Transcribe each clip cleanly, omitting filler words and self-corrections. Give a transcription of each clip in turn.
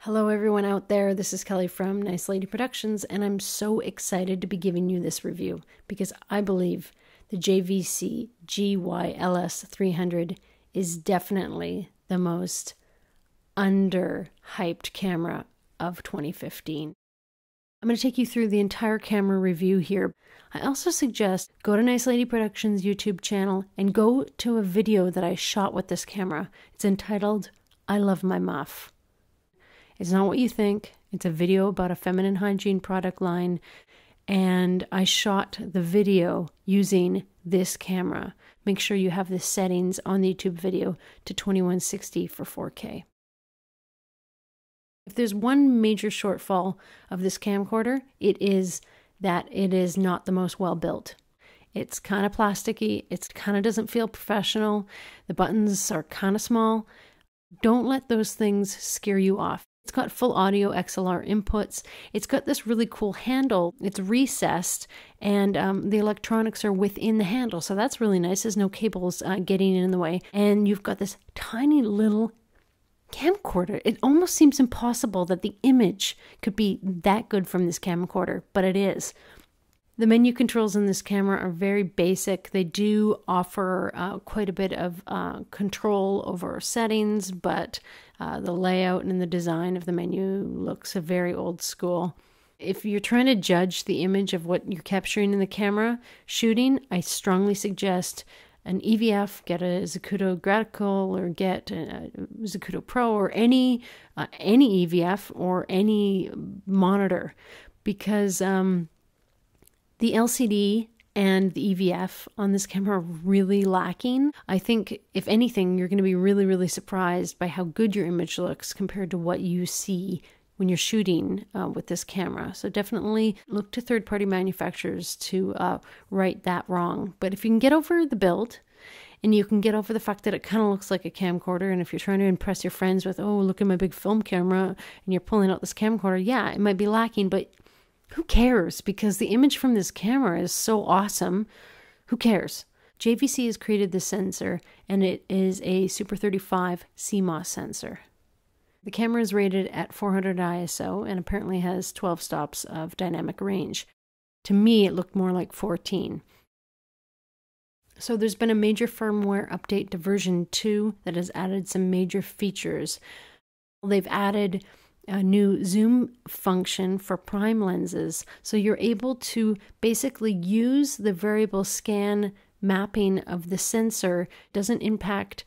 Hello everyone out there, this is Kelly from Nice Lady Productions, and I'm so excited to be giving you this review because I believe the JVC GY-LS300 is definitely the most under-hyped camera of 2015. I'm going to take you through the entire camera review here. I also suggest go to Nice Lady Productions YouTube channel and go to a video that I shot with this camera. It's entitled, I Love My Muff. It's not what you think. It's a video about a feminine hygiene product line, and I shot the video using this camera. Make sure you have the settings on the YouTube video to 2160 for 4K. If there's one major shortfall of this camcorder, it is that it is not the most well built. It's kind of plasticky. It kind of doesn't feel professional. The buttons are kind of small. Don't let those things scare you off. It's got full audio XLR inputs. It's got this really cool handle. It's recessed, and the electronics are within the handle, so that's really nice. There's no cables getting in the way. And you've got this tiny little camcorder. It almost seems impossible that the image could be that good from this camcorder, but it is. The menu controls in this camera are very basic. They do offer quite a bit of control over settings, but the layout and the design of the menu looks very old school. If you're trying to judge the image of what you're capturing in the camera shooting, I strongly suggest an EVF, get a Zacuto Gratical, or get a Zacuto Pro, or any EVF or any monitor, because the LCD and the EVF on this camera are really lacking. I think, if anything, you're going to be really, really surprised by how good your image looks compared to what you see when you're shooting with this camera. So definitely look to third-party manufacturers to right that wrong. But if you can get over the build, and you can get over the fact that it kind of looks like a camcorder, and if you're trying to impress your friends with, oh, look at my big film camera, and you're pulling out this camcorder, yeah, it might be lacking, but who cares? Because the image from this camera is so awesome. Who cares? JVC has created this sensor, and it is a Super 35 CMOS sensor. The camera is rated at 400 ISO and apparently has 12 stops of dynamic range. To me, it looked more like 14. So there's been a major firmware update to version 2 that has added some major features. They've added a new zoom function for prime lenses, so you're able to basically use the variable scan mapping of the sensor. It doesn't impact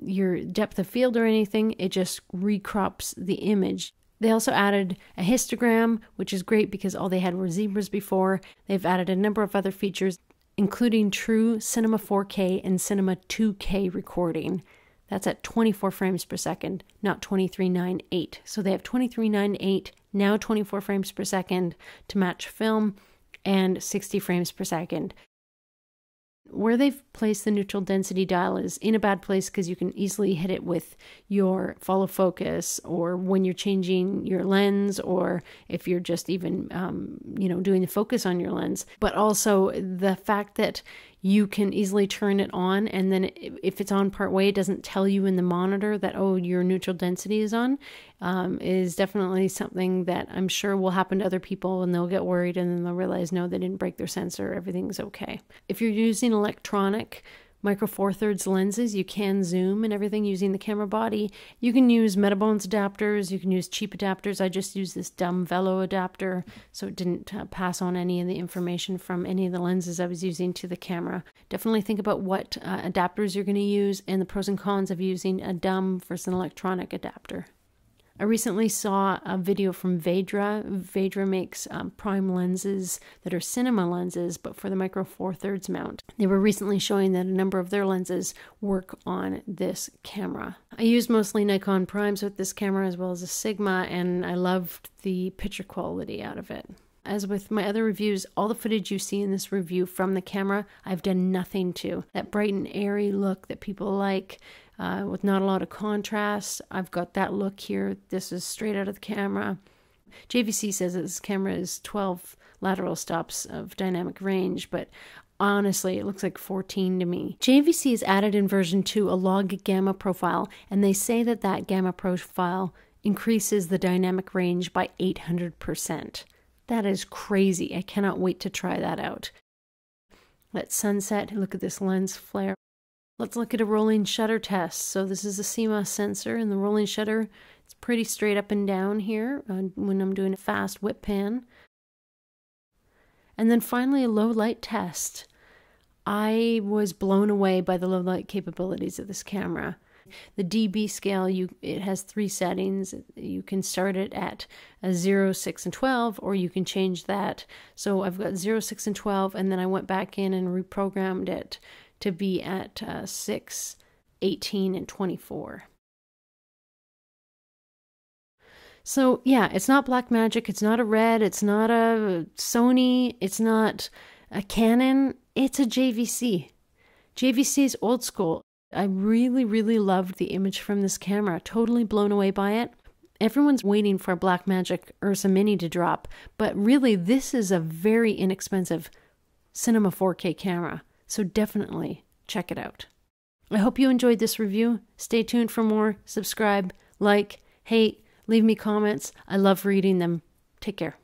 your depth of field or anything, it just recrops the image. They also added a histogram, which is great because all they had were zebras before. They've added a number of other features, including true Cinema 4K and Cinema 2K recording. That's at 24 frames per second, not 23.98. So they have 23.98, now 24 frames per second to match film, and 60 frames per second. Where they've placed the neutral density dial is in a bad place because you can easily hit it with your follow focus, or when you're changing your lens, or if you're just even, doing the focus on your lens. But also the fact that you can easily turn it on, and then if it's on part way, it doesn't tell you in the monitor that, oh, your neutral density is on, is definitely something that I'm sure will happen to other people, and they'll get worried, and then they'll realize, no, they didn't break their sensor, everything's okay. If you're using electronic micro four thirds lenses, you can zoom and everything using the camera body. You can use Metabones adapters, you can use cheap adapters. I just used this dumb Velo adapter, so it didn't pass on any of the information from any of the lenses I was using to the camera. Definitely think about what adapters you're going to use and the pros and cons of using a dumb versus an electronic adapter. I recently saw a video from Vedra. Vedra makes prime lenses that are cinema lenses, but for the micro four thirds mount. They were recently showing that a number of their lenses work on this camera. I used mostly Nikon primes with this camera as well as a Sigma, and I loved the picture quality out of it. As with my other reviews, all the footage you see in this review from the camera, I've done nothing to. That bright and airy look that people like, with not a lot of contrast, I've got that look here. This is straight out of the camera. JVC says that this camera is 12 lateral stops of dynamic range, but honestly, it looks like 14 to me. JVC has added in version 2 a log gamma profile, and they say that that gamma profile increases the dynamic range by 800%. That is crazy. I cannot wait to try that out. Let's sunset. Look at this lens flare. Let's look at a rolling shutter test. So this is a CMOS sensor, and the rolling shutter, it's pretty straight up and down here when I'm doing a fast whip pan. And then finally a low light test. I was blown away by the low light capabilities of this camera. The dB scale, it has 3 settings. You can start it at 0, 6, and 12, or you can change that. So I've got 0, 6, and 12, and then I went back in and reprogrammed it to be at 6, 18, and 24. So yeah, it's not Blackmagic, it's not a Red, it's not a Sony, it's not a Canon, it's a JVC. JVC is old school. I really, really loved the image from this camera. Totally blown away by it. Everyone's waiting for a Blackmagic Ursa Mini to drop, but really this is a very inexpensive Cinema 4K camera. So definitely check it out. I hope you enjoyed this review. Stay tuned for more. Subscribe, like, hate, leave me comments. I love reading them. Take care.